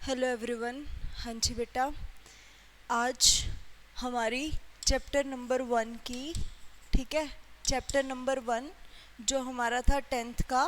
Hello everyone. हाँ जी बेटा, आज हमारी चैप्टर नंबर 1 की, ठीक है, चैप्टर नंबर 1 जो हमारा था 10th का,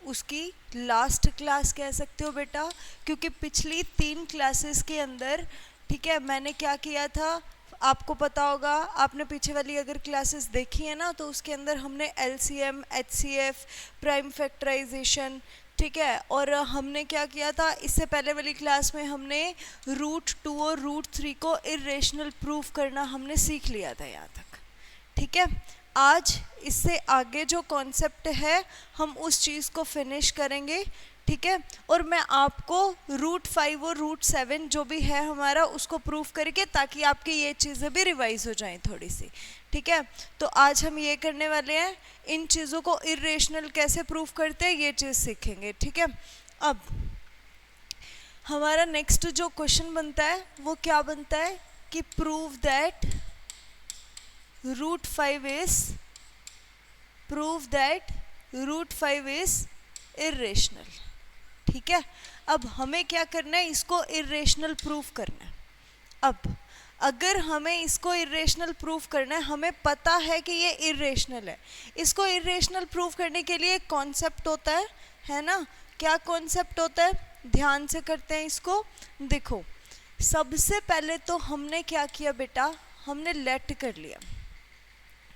उसकी लास्ट क्लास कह सकते हो बेटा। क्योंकि पिछली 3 क्लासेस के अंदर, ठीक है, मैंने क्या किया था आपको पता होगा। आपने पीछे वाली अगर क्लासेस देखी है ना, तो उसके अंदर हमने एलसीएम, एचसीएफ, प्राइम फैक्टराइजेशन, ठीक है, और हमने क्या किया था इससे पहले वाली क्लास में, हमने रूट 2 और रूट 3 को इरेशनल प्रूफ करना हमने सीख लिया था यहाँ तक। ठीक है, आज इससे आगे जो कॉन्सेप्ट है हम उस चीज़ को फिनिश करेंगे। ठीक है, और मैं आपको रूट 5 और रूट 7 जो भी है हमारा उसको प्रूफ करके, ताकि आपकी ये चीज़ें भी रिवाइज हो जाएं थोड़ी सी। ठीक है, तो आज हम ये करने वाले हैं, इन चीज़ों को इरेशनल कैसे प्रूफ करते हैं ये चीज़ सीखेंगे। ठीक है, अब हमारा नेक्स्ट जो क्वेश्चन बनता है वो क्या बनता है कि prove that root 5 is irrational. ठीक है, अब हमें क्या करना है, इसको इरेशनल प्रूफ करना है। अब अगर हमें इसको इरेशनल प्रूफ करना है, हमें पता है कि ये इरेशनल है। इसको इरेशनल प्रूफ करने के लिए एक कॉन्सेप्ट होता है ना। क्या कॉन्सेप्ट होता है, ध्यान से करते हैं इसको। देखो, सबसे पहले तो हमने क्या किया बेटा, हमने लेट कर लिया।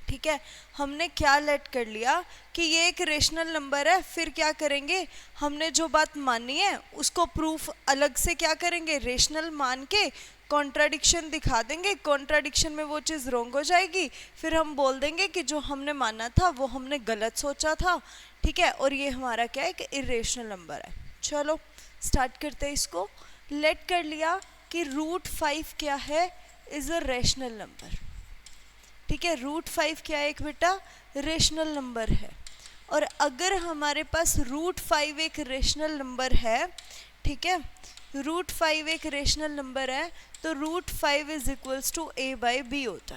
ठीक है, हमने क्या लेट कर लिया कि ये एक रेशनल नंबर है। फिर क्या करेंगे, हमने जो बात मानी है उसको प्रूफ अलग से क्या करेंगे, रेशनल मान के कॉन्ट्राडिक्शन दिखा देंगे। कॉन्ट्राडिक्शन में वो चीज़ रॉन्ग हो जाएगी, फिर हम बोल देंगे कि जो हमने माना था वो हमने गलत सोचा था। ठीक है, और ये हमारा क्या है कि इरेशनल नंबर है। चलो स्टार्ट करते हैं इसको। लेट कर लिया कि रूट 5 क्या है, इज़ अ रेशनल नंबर। ठीक है, रूट 5 क्या है, एक बेटा रेशनल नंबर है। और अगर हमारे पास रूट 5 एक रेशनल नंबर है, ठीक है, रूट 5 एक रेशनल नंबर है, तो root 5 is equals to a by b होता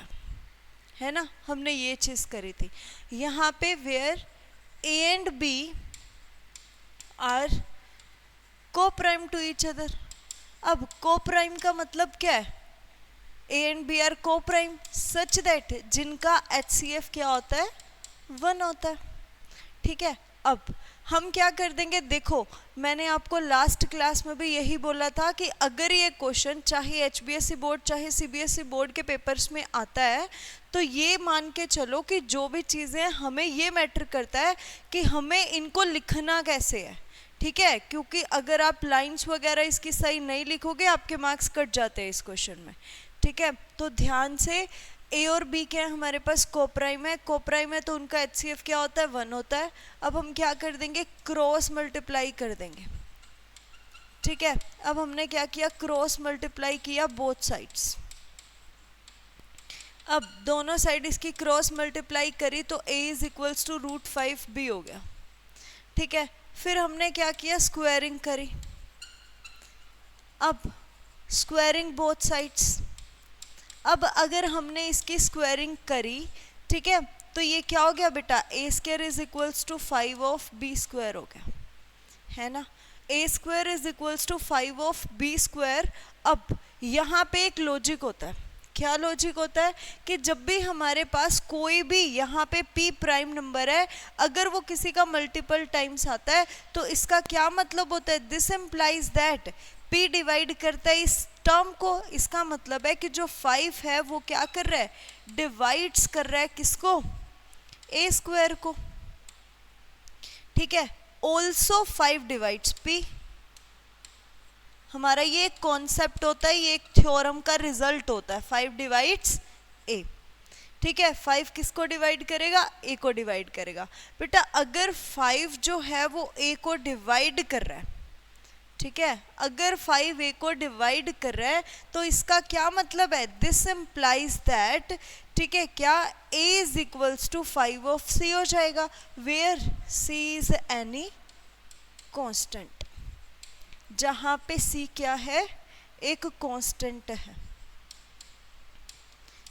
है ना। हमने ये चीज़ करी थी यहाँ पे, where a and b are coprime to each other. अब को प्राइम का मतलब क्या है, a and b are coprime such that जिनका HCF क्या होता है, 1 होता है। ठीक है, अब हम क्या कर देंगे, देखो मैंने आपको लास्ट क्लास में भी यही बोला था कि अगर ये क्वेश्चन चाहे HBSC बोर्ड चाहे CBSE बोर्ड के पेपर्स में आता है, तो ये मान के चलो कि जो भी चीज़ें हमें ये मैटर करता है कि हमें इनको लिखना कैसे है। ठीक है, क्योंकि अगर आप लाइंस वगैरह इसकी सही नहीं लिखोगे, आपके मार्क्स कट जाते हैं इस क्वेश्चन में। ठीक है, तो ध्यान से, ए और बी क्या है हमारे पास, कोप्राइम है। कोप्राइम है तो उनका HCF क्या होता है, 1 होता है। अब हम क्या कर देंगे, क्रॉस मल्टीप्लाई कर देंगे। ठीक है, अब हमने क्या किया, क्रॉस मल्टीप्लाई किया बोथ साइड्स। अब दोनों साइड इसकी क्रॉस मल्टीप्लाई करी तो a is equals to root 5 b हो गया। ठीक है, फिर हमने क्या किया, स्क्वायरिंग करी। अब स्क्वायरिंग बोथ साइड्स। अब अगर हमने इसकी स्क्वायरिंग करी, ठीक है, तो ये क्या हो गया बेटा, A square is equals to 5 of B square हो गया, है ना। A square is equals to 5 of B square. अब यहाँ पे एक लॉजिक होता है। क्या लॉजिक होता है कि जब भी हमारे पास कोई भी यहाँ पे p प्राइम नंबर है, अगर वो किसी का मल्टीपल टाइम्स आता है, तो इसका क्या मतलब होता है, this implies that p divide करता है इस टर्म को। इसका मतलब है कि जो 5 है वो क्या कर रहा है, डिवाइड्स कर रहा है किसको, ए स्क्वायर को। ठीक है, ऑल्सो 5 डिवाइड्स p। हमारा ये एक कॉन्सेप्ट होता है, ये एक थ्योरम का रिजल्ट होता है, 5 डिवाइड्स a। ठीक है, 5 किसको डिवाइड करेगा, a को डिवाइड करेगा। बेटा अगर 5 जो है वो a को डिवाइड कर रहा है, ठीक है, अगर 5 a को डिवाइड कर रहा है, तो इसका क्या मतलब है, दिस एम्प्लाइज दैट, ठीक है, क्या a is equals to 5 of c हो जाएगा, where c is any constant, जहां पे c क्या है, एक कांस्टेंट है।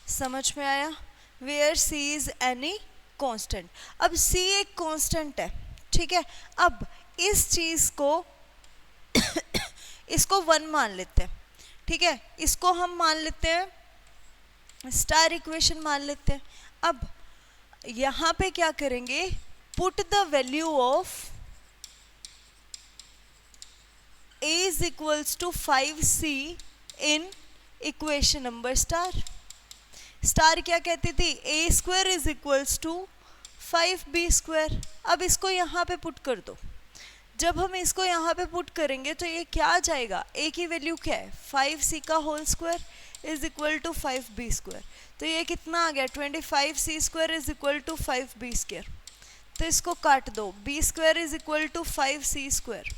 समझ में आया, where c is any constant. अब c एक कांस्टेंट है। ठीक है, अब इस चीज को इसको 1 मान लेते हैं, ठीक है, इसको हम मान लेते हैं स्टार इक्वेशन मान लेते हैं। अब यहाँ पे क्या करेंगे, put the value of a is equals to 5c in equation number star. Star क्या कहती थी, a square is equals to 5b square. अब इसको यहाँ पे पुट कर दो। जब हम इसको यहाँ पे पुट करेंगे तो ये क्या आ जाएगा, a की वैल्यू क्या है 5c का whole square is equal to 5b square. तो ये कितना आ गया 25c square is equal to 5b square. तो इसको काट दो, b square is equal to 5c square.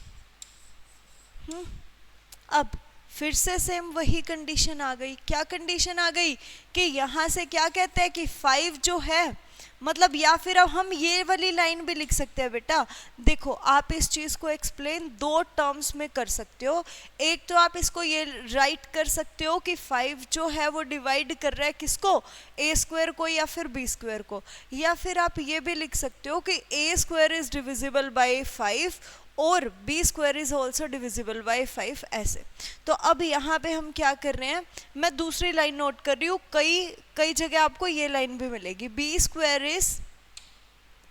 अब फिर से सेम वही कंडीशन आ गई। क्या कंडीशन आ गई कि यहाँ से क्या कहते हैं कि 5 जो है, मतलब या फिर अब हम ये वाली लाइन भी लिख सकते हैं बेटा। देखो आप इस चीज़ को एक्सप्लेन 2 टर्म्स में कर सकते हो। एक तो आप इसको ये राइट कर सकते हो कि 5 जो है वो डिवाइड कर रहा है किसको, a स्क्वायर को या फिर b स्क्वायर को। या फिर आप ये भी लिख सकते हो कि a square is divisible by 5 और b square is also divisible by 5 ऐसे। तो अब यहाँ पे हम क्या कर रहे हैं, मैं दूसरी लाइन नोट कर रही हूँ, कई जगह आपको ये लाइन भी मिलेगी। b स्क्वायर इज,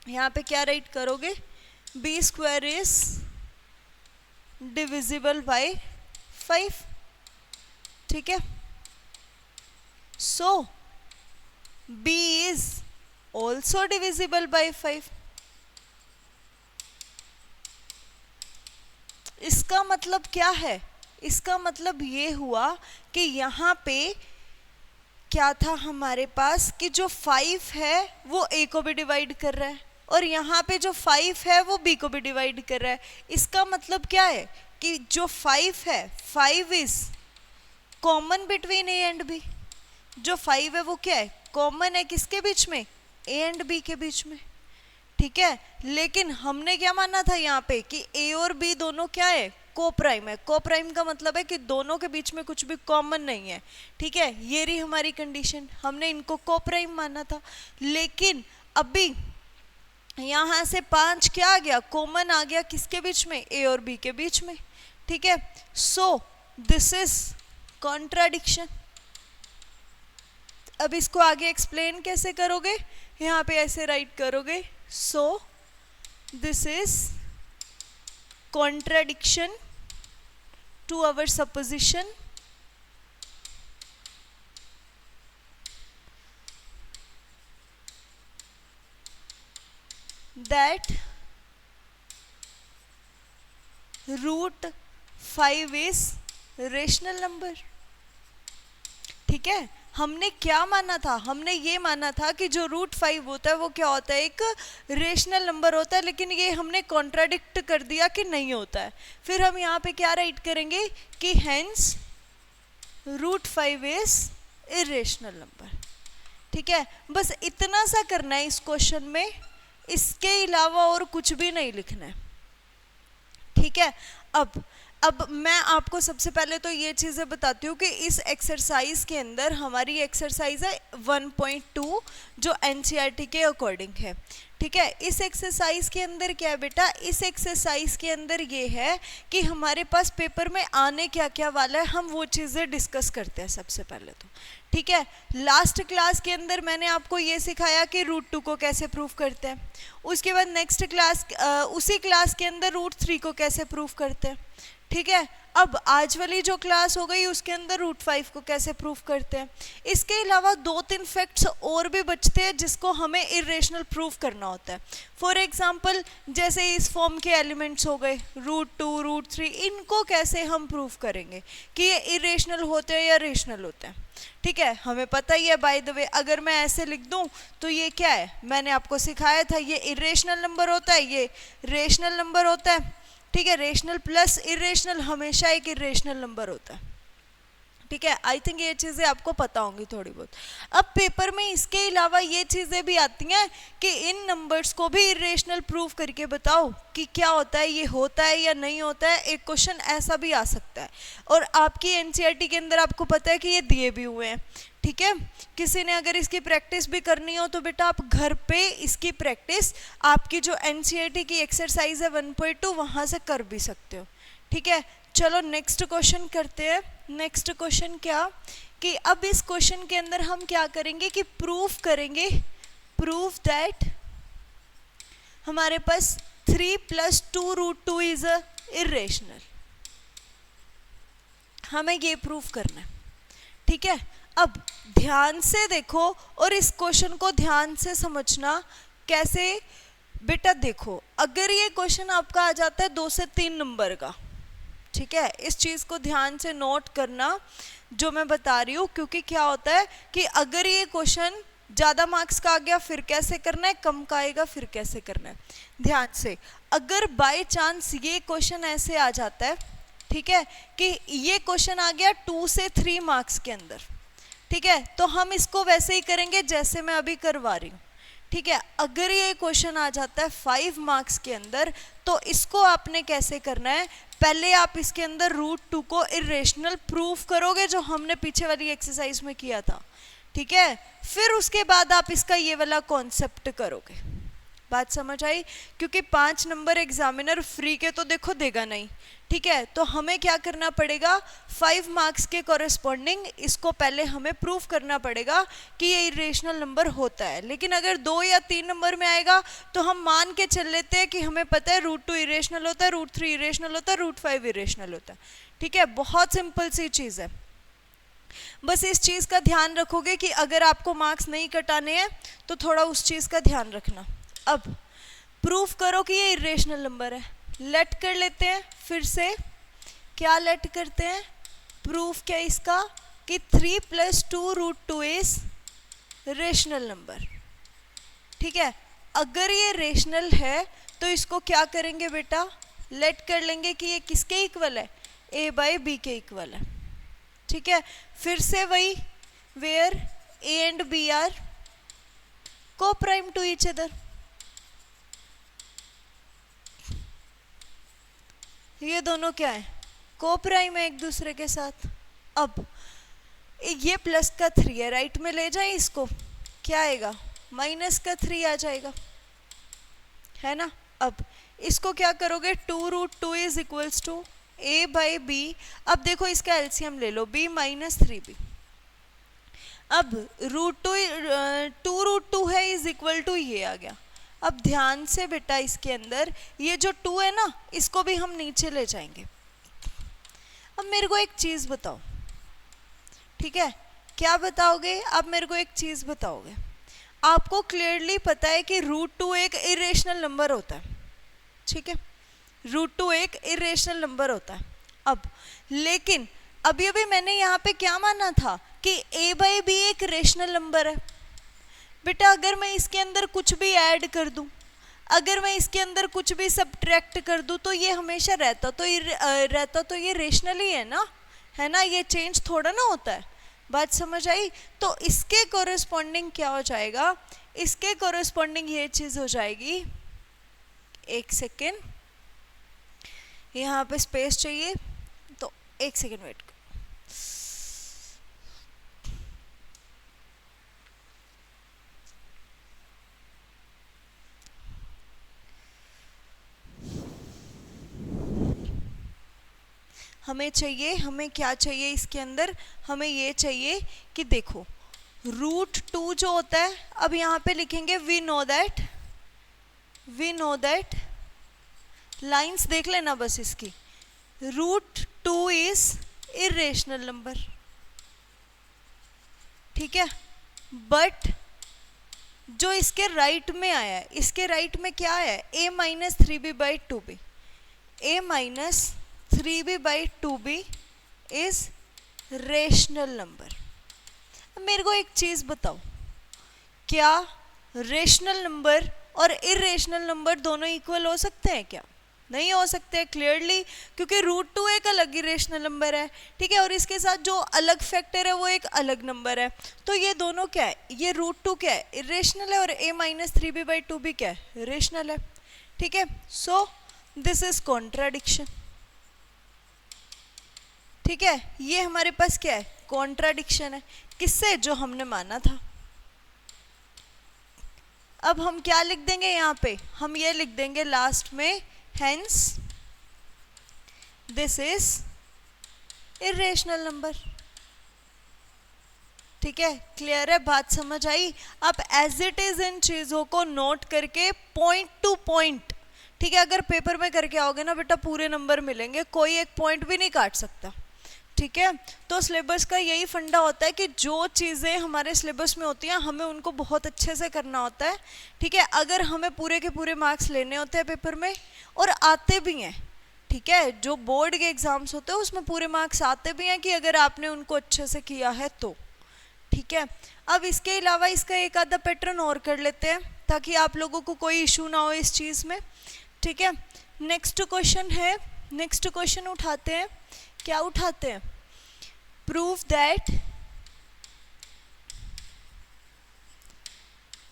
यहाँ पे क्या राइट करोगे, b square is divisible by 5, ठीक है। सो b is also divisible by 5। इसका मतलब क्या है, इसका मतलब ये हुआ कि यहाँ पे क्या था हमारे पास कि जो 5 है वो a को भी डिवाइड कर रहा है और यहाँ पे जो 5 है वो b को भी डिवाइड कर रहा है। इसका मतलब क्या है कि जो 5 है, 5 is common between a and b। जो 5 है वो क्या है, कॉमन है किसके बीच में, a एंड b के बीच में, ठीक है। लेकिन हमने क्या माना था यहाँ पे कि a और b दोनों क्या है, को प्राइम है। को प्राइम का मतलब है कि दोनों के बीच में कुछ भी कॉमन नहीं है, ठीक है। ये रही हमारी कंडीशन, हमने इनको को प्राइम माना था। लेकिन अभी यहाँ से 5 क्या आ गया, कॉमन आ गया किसके बीच में, a और b के बीच में, ठीक है। सो दिस इज कॉन्ट्राडिक्शन। अब इसको आगे एक्सप्लेन कैसे करोगे, यहाँ पे ऐसे राइट करोगे, so this is contradiction to our supposition that root 5 is rational number, ठीक है। हमने क्या माना था, हमने ये माना था कि जो रूट 5 होता है वो क्या होता है, एक रेशनल नंबर होता है। लेकिन ये हमने कॉन्ट्राडिक्ट कर दिया कि नहीं होता है। फिर हम यहाँ पे क्या राइट करेंगे कि hence root 5 is irrational number, ठीक है। बस इतना सा करना है इस क्वेश्चन में, इसके अलावा और कुछ भी नहीं लिखना है, ठीक है। अब मैं आपको सबसे पहले तो ये चीज़ें बताती हूँ कि इस एक्सरसाइज के अंदर, हमारी एक्सरसाइज है 1.2 जो एनसीईआरटी के अकॉर्डिंग है, ठीक है। इस एक्सरसाइज के अंदर क्या है बेटा, इस एक्सरसाइज के अंदर ये है कि हमारे पास पेपर में आने क्या क्या वाला है, हम वो चीज़ें डिस्कस करते हैं सबसे पहले तो, ठीक है। लास्ट क्लास के अंदर मैंने आपको ये सिखाया कि रूट 2 को कैसे प्रूफ करते हैं। उसके बाद नेक्स्ट क्लास, उसी क्लास के अंदर रूट 3 को कैसे प्रूफ करते हैं, ठीक है। अब आज वाली जो क्लास हो गई उसके अंदर रूट 5 को कैसे प्रूफ करते हैं। इसके अलावा 2-3 फैक्ट्स और भी बचते हैं जिसको हमें इरेशनल प्रूफ करना होता है। फॉर एग्जांपल जैसे इस फॉर्म के एलिमेंट्स हो गए रूट 2, रूट 3, इनको कैसे हम प्रूफ करेंगे कि ये इरेशनल होते हैं या रेशनल होते हैं, ठीक है। हमें पता ही है बाय द वे, अगर मैं ऐसे लिख दूं तो ये क्या है, मैंने आपको सिखाया था, ये इरेशनल नंबर होता है, ये रेशनल नंबर होता है, ठीक है। रेशनल प्लस इरेशनल हमेशा एक इरेशनल नंबर होता है, ठीक है। आई थिंक ये चीज़ें आपको पता होंगी थोड़ी बहुत। अब पेपर में इसके अलावा ये चीज़ें भी आती हैं कि इन नंबर्स को भी इरेशनल प्रूफ करके बताओ कि क्या होता है, ये होता है या नहीं होता है। एक क्वेश्चन ऐसा भी आ सकता है। और आपकी एनसीईआरटी के अंदर आपको पता है कि ये दिए भी हुए हैं, ठीक है। किसी ने अगर इसकी प्रैक्टिस भी करनी हो तो बेटा आप घर पे इसकी प्रैक्टिस आपकी जो एनसीईआरटी की एक्सरसाइज है 1.2 वहाँ से कर भी सकते हो, ठीक है। चलो नेक्स्ट क्वेश्चन करते हैं। नेक्स्ट क्वेश्चन क्या कि अब इस क्वेश्चन के अंदर हम क्या करेंगे कि प्रूफ करेंगे, प्रूफ दैट हमारे पास 3 + 2√2 इज अ इरेशनल। हमें ये प्रूफ करना है, ठीक है। अब ध्यान से देखो और इस क्वेश्चन को ध्यान से समझना। कैसे बेटा, देखो अगर ये क्वेश्चन आपका आ जाता है 2 से 3 नंबर का, ठीक है, इस चीज़ को ध्यान से नोट करना जो मैं बता रही हूँ, क्योंकि क्या होता है कि अगर ये क्वेश्चन ज़्यादा मार्क्स का आ गया फिर कैसे करना है, कम का आएगा फिर कैसे करना है। ध्यान से, अगर बाय चांस ये क्वेश्चन ऐसे आ जाता है, ठीक है, कि ये क्वेश्चन आ गया 2 से 3 मार्क्स के अंदर, ठीक है, तो हम इसको वैसे ही करेंगे जैसे मैं अभी करवा रही हूँ, ठीक है। अगर ये क्वेश्चन आ जाता है 5 मार्क्स के अंदर, तो इसको आपने कैसे करना है, पहले आप इसके अंदर √2 को इरेशनल प्रूफ करोगे जो हमने पीछे वाली एक्सरसाइज में किया था, ठीक है। फिर उसके बाद आप इसका ये वाला कॉन्सेप्ट करोगे। बात समझ आई? क्योंकि 5 नंबर एग्जामिनर फ्री के तो देखो देगा नहीं, ठीक है। तो हमें क्या करना पड़ेगा, 5 मार्क्स के कॉरेस्पॉन्डिंग इसको पहले हमें प्रूफ करना पड़ेगा कि ये इरेशनल नंबर होता है। लेकिन अगर 2 या 3 नंबर में आएगा तो हम मान के चल लेते हैं कि हमें पता है √2 इरेशनल होता है, √3 इरेशनल होता है, √5 इरेशनल होता है, ठीक है। बहुत सिंपल सी चीज़ है। बस इस चीज़ का ध्यान रखोगे कि अगर आपको मार्क्स नहीं कटाने हैं तो थोड़ा उस चीज़ का ध्यान रखना। अब प्रूफ करो कि ये इरेशनल नंबर है। लेट कर लेते हैं फिर से। क्या लेट करते हैं? प्रूफ क्या इसका कि 3 + 2√2 इज रेशनल नंबर, ठीक है। अगर ये रेशनल है तो इसको क्या करेंगे बेटा, लेट कर लेंगे कि ये किसके इक्वल है, a/b के इक्वल है, ठीक है। फिर से वही, where a and b are coprime to each other. ये दोनों क्या है, को प्राइम है एक दूसरे के साथ। अब ये प्लस का 3 है, राइट में ले जाए इसको, क्या आएगा, माइनस का 3 आ जाएगा, है ना। अब इसको क्या करोगे, 2√2 इज इक्वल्स टू a/b। अब देखो इसका एलसीएम ले लो, b - 3b। अब √2 है इज इक्वल टू ये आ गया। अब ध्यान से बेटा, इसके अंदर ये जो 2 है ना, इसको भी हम नीचे ले जाएंगे। अब मेरे को एक चीज़ बताओ, ठीक है, क्या बताओगे आप मेरे को एक चीज़ बताओगे। आपको क्लियरली पता है कि √2 एक इरेशनल नंबर होता है, ठीक है, √2 एक इरेशनल नंबर होता है। अब लेकिन अभी अभी मैंने यहाँ पे क्या माना था कि a/b एक रेशनल नंबर है। बेटा अगर मैं इसके अंदर कुछ भी ऐड कर दूं, अगर मैं इसके अंदर कुछ भी सब्ट्रैक्ट कर दूं, तो ये हमेशा रहता तो ये रेशनल ही है ना, ये चेंज थोड़ा ना होता है। बात समझ आई? तो इसके कोरेस्पॉन्डिंग क्या हो जाएगा, इसके कोरेस्पॉन्डिंग ये चीज़ हो जाएगी, एक सेकेंड, यहाँ पे स्पेस चाहिए तो एक सेकेंड वेट करो। हमें क्या चाहिए इसके अंदर, हमें ये चाहिए कि देखो √2 जो होता है, अब यहाँ पे लिखेंगे वी नो दैट, लाइंस देख लेना बस इसकी, √2 इज इरेशनल नंबर, ठीक है। बट जो इसके राइट में आया है, इसके राइट में क्या आया है, a - 3b/2b, a - 3b/2b is rational number. मेरे को एक चीज बताओ, क्या रेशनल नंबर और इरेशनल नंबर दोनों इक्वल हो सकते हैं क्या? नहीं हो सकते क्लियरली, क्योंकि √2 एक अलग इरेशनल नंबर है, ठीक है, और इसके साथ जो अलग फैक्टर है वो एक अलग नंबर है। तो ये दोनों क्या है, ये √2 क्या है, इरेशनल है, और a - 3b/2b क्या है, रेशनल है, ठीक है। सो दिस इज कॉन्ट्राडिक्शन, ठीक है, ये हमारे पास क्या है, कॉन्ट्राडिक्शन है। किससे? जो हमने माना था। अब हम क्या लिख देंगे यहाँ पे, हम ये लिख देंगे लास्ट में, hence this is irrational number. ठीक है, क्लियर है, बात समझ आई। आप एज इट इज इन चीजों को नोट करके पॉइंट टू पॉइंट, ठीक है, अगर पेपर में करके आओगे ना बेटा पूरे नंबर मिलेंगे, कोई एक पॉइंट भी नहीं काट सकता। ठीक है, तो सिलेबस का यही फंडा होता है कि जो चीज़ें हमारे सिलेबस में होती हैं हमें उनको बहुत अच्छे से करना होता है। ठीक है, अगर हमें पूरे के पूरे मार्क्स लेने होते हैं पेपर में, और आते भी हैं, ठीक है, जो बोर्ड के एग्जाम्स होते हैं उसमें पूरे मार्क्स आते भी हैं कि अगर आपने उनको अच्छे से किया है तो। ठीक है, अब इसके अलावा इसका एक आधा पैटर्न और कर लेते हैं ताकि आप लोगों को कोई इशू ना हो इस चीज़ में। ठीक है, नेक्स्ट क्वेश्चन है, नेक्स्ट क्वेश्चन उठाते हैं, क्या उठाते हैं, प्रूव दैट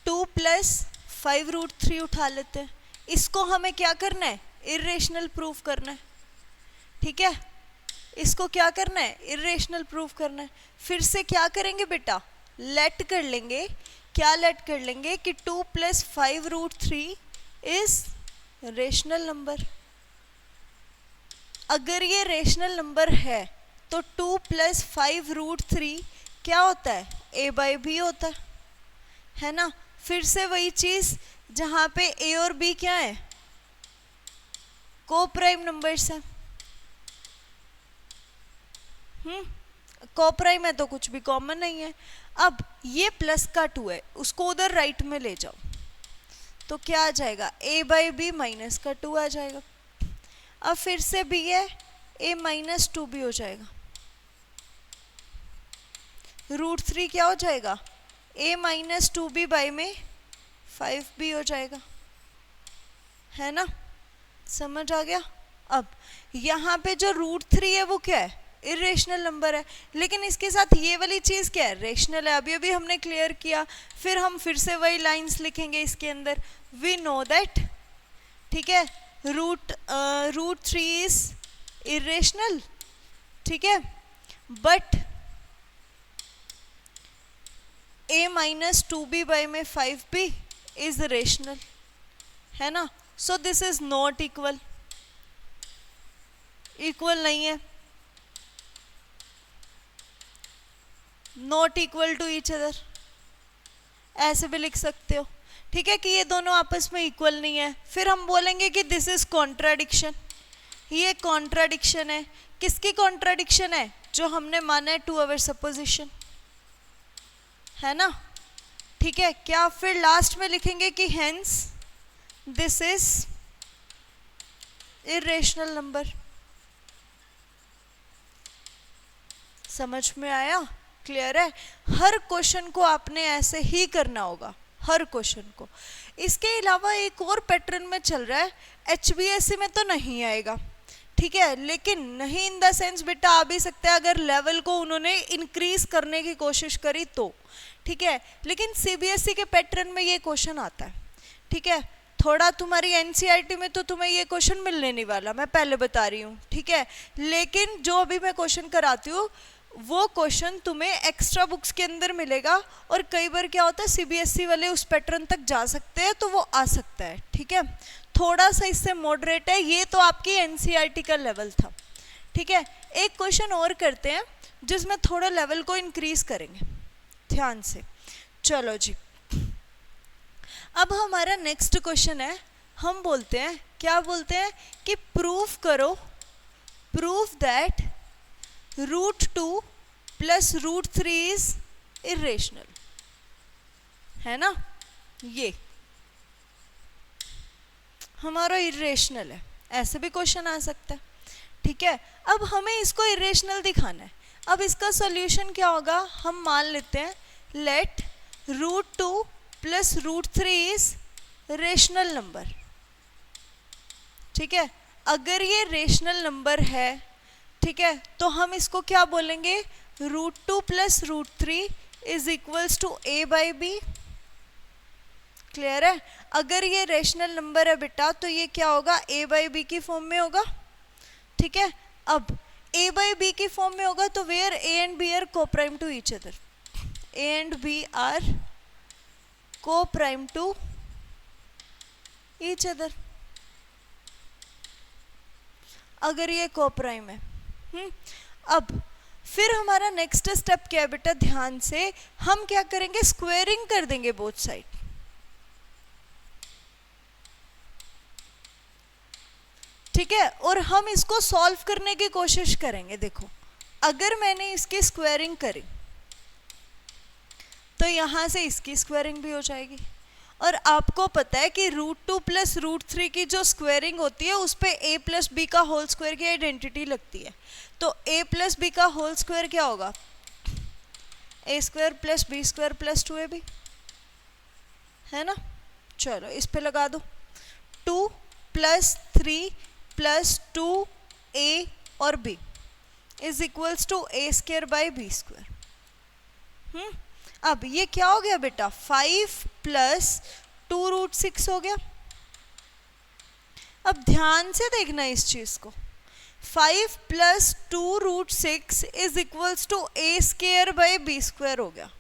2 + 5√3 उठा लेते हैं। इसको हमें क्या करना है, इरेशनल प्रूफ करना है। ठीक है, इसको क्या करना है, इरेशनल प्रूफ करना है। फिर से क्या करेंगे बेटा, लेट कर लेंगे, क्या लेट कर लेंगे कि 2 + 5√3 इज रेशनल नंबर। अगर ये रेशनल नंबर है तो 2 + 5√3 क्या होता है, a/b होता है ना। फिर से वही चीज जहां पे a और b क्या है, को प्राइम नंबर्स है। को प्राइम है तो कुछ भी कॉमन नहीं है। अब ये प्लस का 2 है, उसको उधर राइट में ले जाओ तो क्या आ जाएगा, a/b माइनस का 2 आ जाएगा। अब फिर से b है, a - 2b हो जाएगा। √3 क्या हो जाएगा, a - 2b बाई में 5b हो जाएगा, है ना, समझ आ गया। अब यहाँ पे जो √3 है वो क्या है, इरेशनल नंबर है, लेकिन इसके साथ ये वाली चीज़ क्या है, रेशनल है। अभी अभी हमने क्लियर किया, फिर हम फिर से वही लाइंस लिखेंगे इसके अंदर। वी नो दैट, ठीक है, √3 इज इरेशनल, ठीक है, बट a - 2b बाई में 5b इज रेशनल, है ना। So this is not equal, equal नहीं है, not equal to each other, ऐसे भी लिख सकते हो। ठीक है, कि ये दोनों आपस में इक्वल नहीं है। फिर हम बोलेंगे कि दिस इज कॉन्ट्राडिक्शन, ये कॉन्ट्राडिक्शन है। किसकी कॉन्ट्राडिक्शन है, जो हमने माना है टू अवर सपोजिशन, है ना। ठीक है, क्या फिर लास्ट में लिखेंगे कि hence this is irrational number. समझ में आया, क्लियर है। हर क्वेश्चन को आपने ऐसे ही करना होगा, हर क्वेश्चन को। इसके अलावा एक और पैटर्न में चल रहा है, HBSC में तो नहीं आएगा, ठीक है, लेकिन नहीं इन द सेंस बेटा आ भी सकता है अगर लेवल को उन्होंने इंक्रीज करने की कोशिश करी तो, ठीक है, लेकिन CBSE के पैटर्न में ये क्वेश्चन आता है। ठीक है, थोड़ा तुम्हारी NCERT में तो तुम्हें ये क्वेश्चन मिलने नहीं वाला, मैं पहले बता रही हूँ, ठीक है, लेकिन जो अभी मैं क्वेश्चन कराती हूँ वो क्वेश्चन तुम्हें एक्स्ट्रा बुक्स के अंदर मिलेगा, और कई बार क्या होता है CBSE वाले उस पैटर्न तक जा सकते हैं तो वो आ सकता है। ठीक है, थोड़ा सा इससे मॉडरेट है, ये तो आपकी NCERT का लेवल था। ठीक है, एक क्वेश्चन और करते हैं जिसमें थोड़ा लेवल को इंक्रीज करेंगे, ध्यान से। चलो जी, अब हमारा नेक्स्ट क्वेश्चन है, हम बोलते हैं, क्या बोलते हैं कि प्रूफ करो, प्रूफ दैट √2 + √3 इज इरेशनल, है ना। ये हमारा इरेशनल है, ऐसे भी क्वेश्चन आ सकता है। ठीक है, अब हमें इसको इरेशनल दिखाना है। अब इसका सॉल्यूशन क्या होगा, हम मान लेते हैं लेट √2 + √3 इज रेशनल नंबर। ठीक है, अगर ये रेशनल नंबर है, ठीक है, तो हम इसको क्या बोलेंगे, √2 + √3 is equals to a/b। Clear है, अगर ये रेशनल नंबर है बेटा तो ये क्या होगा, a/b की फॉर्म में होगा। ठीक है, अब a/b की फॉर्म में होगा तो where a and b are coprime to each other, a and b are coprime to each other, अगर ये को-प्राइम है। अब फिर हमारा नेक्स्ट स्टेप क्या है बेटा, ध्यान से हम क्या करेंगे, स्क्वायरिंग कर देंगे बोथ साइड। ठीक है, और हम इसको सॉल्व करने की कोशिश करेंगे। देखो अगर मैंने इसकी स्क्वायरिंग करी तो यहां से इसकी स्क्वायरिंग भी हो जाएगी, और आपको पता है कि √2 + √3 की जो स्क्वायरिंग होती है उस पे a + b का होल स्क्वायर की आइडेंटिटी लगती है। तो a + b का होल स्क्वायर क्या होगा, a² + b² + 2ab, है ना। चलो इस पे लगा दो, 2 + 3 + 2a और b is equals to a² / b²। अब ये क्या हो गया बेटा, 5 + 2√6 हो गया। अब ध्यान से देखना इस चीज को, 5 + 2√6 is equals to a² / b² हो गया।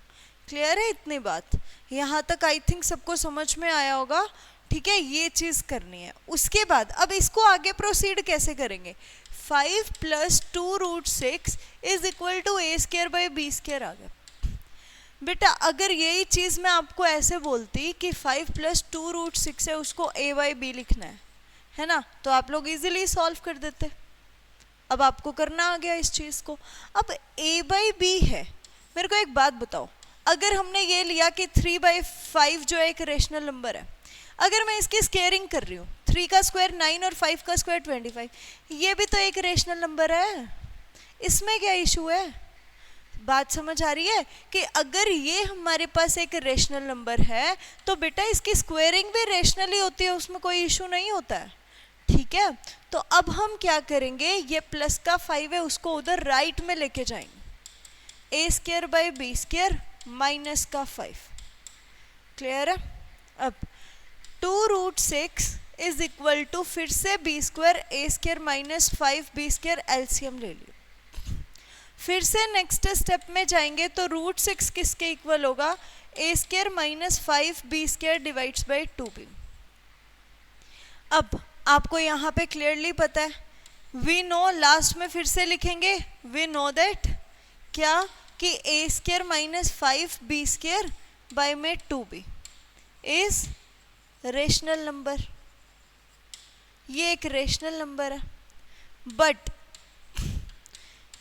क्लियर है इतनी बात, यहाँ तक आई थिंक सबको समझ में आया होगा। ठीक है, ये चीज करनी है। उसके बाद अब इसको आगे प्रोसीड कैसे करेंगे, 5 + 2√6 is equal to a² / b² आ गया। बेटा अगर यही चीज मैं आपको ऐसे बोलती कि 5 + 2√6 है, उसको a/b लिखना है ना, तो आप लोग इजीली सॉल्व कर देते। अब आपको करना आ गया इस चीज को। अब a/b है, मेरे को एक बात बताओ, अगर हमने ये लिया कि 3/5 जो एक रेशनल नंबर है, अगर मैं इसकी स्क्वायरिंग कर रही हूँ, 3 का स्क्वायर 9 और 5 का स्क्वायर 25, ये भी तो एक रेशनल नंबर है, इसमें क्या इशू है। बात समझ आ रही है कि अगर ये हमारे पास एक रेशनल नंबर है तो बेटा इसकी स्क्वायरिंग भी रेशनल ही होती है, उसमें कोई इशू नहीं होता है। ठीक है, तो अब हम क्या करेंगे, ये प्लस का 5 है उसको उधर राइट में लेके जाएंगे, a² / b² माइनस का 5। क्लियर है। अब 2√6 इज इक्वल टू फिर से b² a² - 5b² एलसीएम ले लियो। फिर से नेक्स्ट स्टेप में जाएंगे तो √6 किसके इक्वल होगा, a² - 5b² divides bye 2b। अब आपको यहाँ पे क्लियरली पता है, वी नो, लास्ट में फिर से लिखेंगे, वी नो दैट क्या कि a² - 5b² बाय में 2b इज रेशनल नंबर। ये एक रेशनल नंबर है, बट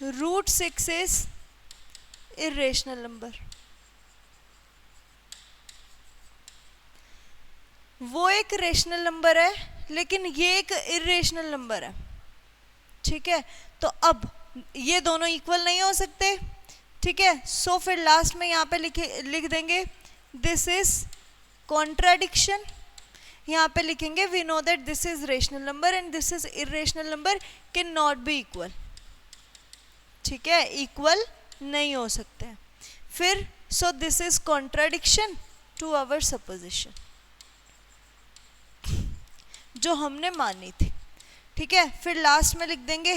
√6 इज इरेशनल नंबर। वो एक रेशनल नंबर है लेकिन ये एक इरेशनल नंबर है। ठीक है, तो अब ये दोनों इक्वल नहीं हो सकते। ठीक है, सो फिर लास्ट में यहाँ पे लिख देंगे दिस इज कॉन्ट्राडिक्शन। यहाँ पे लिखेंगे we know that this is rational number and this is irrational number can not be equal. ठीक है, इक्वल नहीं हो सकते हैं। फिर so this is contradiction to our supposition जो हमने मानी थी। ठीक है, फिर लास्ट में लिख देंगे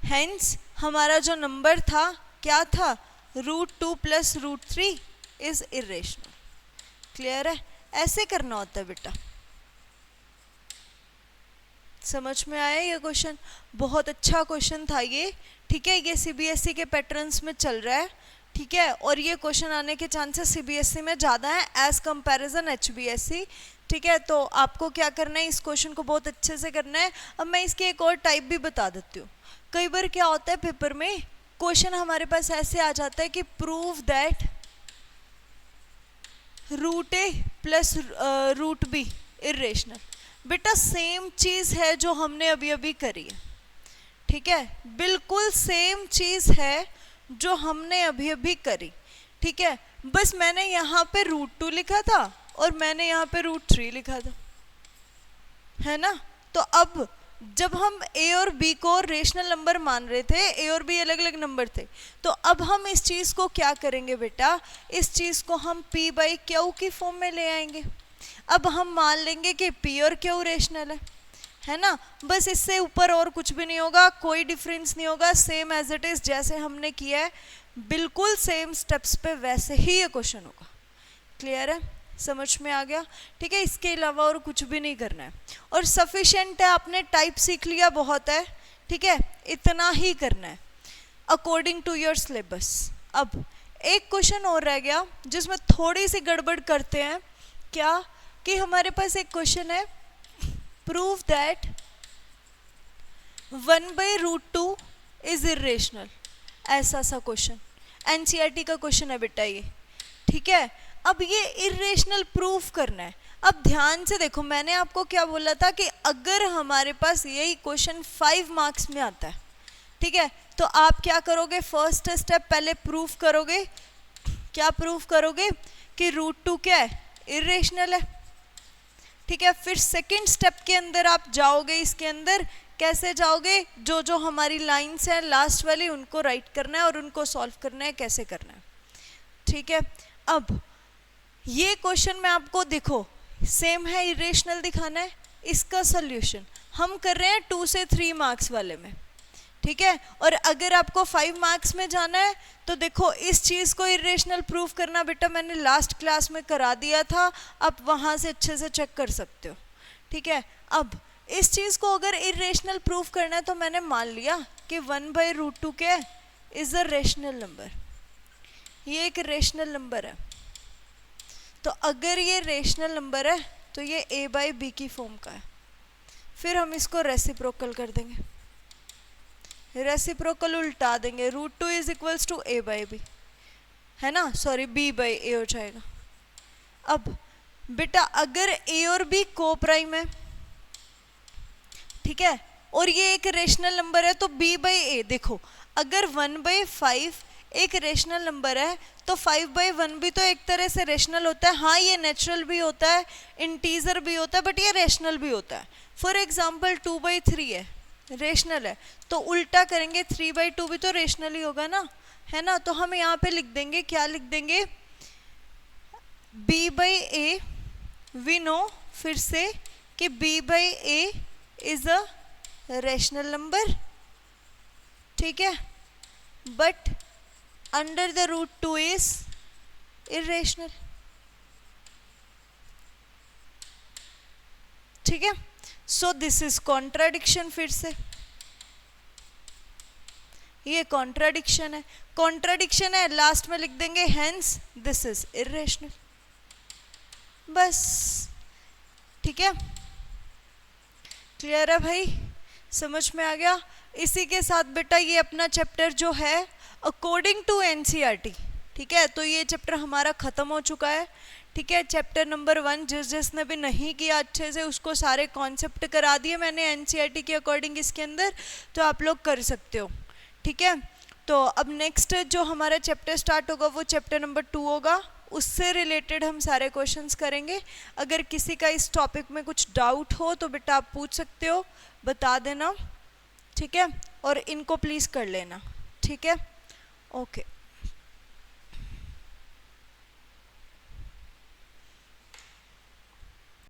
हेंस हमारा जो नंबर था क्या था, √2 + √3 इज इरेशनल। क्लियर है, ऐसे करना होता है बेटा। समझ में आया ये क्वेश्चन, बहुत अच्छा क्वेश्चन था ये। ठीक है, ये सीबीएसई के पैटर्न्स में चल रहा है। ठीक है, और ये क्वेश्चन आने के चांसेस सीबीएसई में ज़्यादा है एज कंपैरिजन एचबीएसई। ठीक है, तो आपको क्या करना है, इस क्वेश्चन को बहुत अच्छे से करना है। अब मैं इसकी एक और टाइप भी बता देती हूँ। कई बार क्या होता है पेपर में क्वेश्चन हमारे पास ऐसे आ जाता है कि prove that √a + √b irrational. बेटा सेम चीज़ है जो हमने अभी अभी करी है। ठीक है, बिल्कुल सेम चीज़ है जो हमने अभी अभी करी। ठीक है, बस मैंने यहाँ पे √2 लिखा था और मैंने यहाँ पे √3 लिखा था, है ना। तो अब जब हम a और b को रेशनल नंबर मान रहे थे, a और b अलग अलग नंबर थे, तो अब हम इस चीज़ को क्या करेंगे बेटा, इस चीज़ को हम p/q की फॉर्म में ले आएंगे। अब हम मान लेंगे कि p और q रेशनल है ना। बस इससे ऊपर और कुछ भी नहीं होगा, कोई डिफरेंस नहीं होगा, सेम एज इट इज़ जैसे हमने किया है, बिल्कुल सेम स्टेप्स पे वैसे ही ये क्वेश्चन होगा। क्लियर है, समझ में आ गया। ठीक है, इसके अलावा और कुछ भी नहीं करना है और सफिशिएंट है, आपने टाइप सीख लिया, बहुत है। ठीक है, इतना ही करना है अकॉर्डिंग टू योर सिलेबस। अब एक क्वेश्चन और रह गया जिसमें थोड़ी सी गड़बड़ करते हैं, क्या कि हमारे पास एक क्वेश्चन है, प्रूव दैट 1/√2 इज इरेशनल। ऐसा सा क्वेश्चन एनसीईआरटी का क्वेश्चन है बेटा ये, ठीक है। अब ये इरेशनल प्रूफ करना है। अब ध्यान से देखो, मैंने आपको क्या बोला था कि अगर हमारे पास यही क्वेश्चन 5 मार्क्स में आता है, ठीक है, तो आप क्या करोगे, फर्स्ट स्टेप पहले प्रूफ करोगे। क्या प्रूफ करोगे कि √2 क्या है, इरेशनल है, ठीक है। फिर सेकंड स्टेप के अंदर आप जाओगे, इसके अंदर कैसे जाओगे, जो जो हमारी लाइंस है लास्ट वाली उनको राइट करना है और उनको सॉल्व करना है, कैसे करना है, ठीक है। अब ये क्वेश्चन में आपको देखो सेम है, इरेशनल दिखाना है। इसका सोल्यूशन हम कर रहे हैं 2 से 3 मार्क्स वाले में, ठीक है। और अगर आपको 5 मार्क्स में जाना है तो देखो इस चीज़ को इरेशनल प्रूफ करना बेटा मैंने लास्ट क्लास में करा दिया था, आप वहाँ से अच्छे से चेक कर सकते हो, ठीक है। अब इस चीज़ को अगर इरेशनल प्रूफ करना है तो मैंने मान लिया कि 1/√2 क्या है, इज अ रेशनल नंबर। ये एक रेशनल नंबर है, तो अगर ये रेशनल नंबर है तो ये a/b की फॉर्म का है। फिर हम इसको रेसिप्रोकल कर देंगे, रेसिप्रोकल उल्टा देंगे, √2 इज इक्वल्स टू a/b, है ना, सॉरी b/a हो जाएगा। अब बेटा अगर a और b को प्राइम है, ठीक है, और ये एक रेशनल नंबर है तो b/a, देखो अगर 1/5 एक रेशनल नंबर है तो 5/1 भी तो एक तरह से रेशनल होता है। हाँ ये नेचुरल भी होता है, इंटीजर भी होता है, बट ये रेशनल भी होता है। फॉर एग्जांपल 2/3 है, रेशनल है, तो उल्टा करेंगे 3/2 भी तो रेशनल ही होगा ना, है ना। तो हम यहाँ पे लिख देंगे, क्या लिख देंगे, b/a, वी नो फिर से कि b/a is a rational number, ठीक है, but under the √2 is irrational, ठीक है। सो दिस इज कॉन्ट्राडिक्शन, फिर से ये कॉन्ट्राडिक्शन है, कॉन्ट्राडिक्शन है, लास्ट में लिख देंगे हेंस दिस इज इरेशनल, बस, ठीक है। क्लियर है भाई, समझ में आ गया। इसी के साथ बेटा ये अपना चैप्टर जो है अकॉर्डिंग टू एनसीईआरटी, ठीक है, तो ये चैप्टर हमारा ख़त्म हो चुका है, ठीक है। चैप्टर नंबर 1 जिसने भी नहीं किया अच्छे से उसको सारे कॉन्सेप्ट करा दिए मैंने एनसीईआरटी के अकॉर्डिंग इसके अंदर, तो आप लोग कर सकते हो, ठीक है। तो अब नेक्स्ट जो हमारा चैप्टर स्टार्ट होगा वो चैप्टर नंबर 2 होगा, उससे रिलेटेड हम सारे क्वेश्चंस करेंगे। अगर किसी का इस टॉपिक में कुछ डाउट हो तो बेटा आप पूछ सकते हो, बता देना, ठीक है, और इनको प्लीज़ कर लेना, ठीक है, ओके।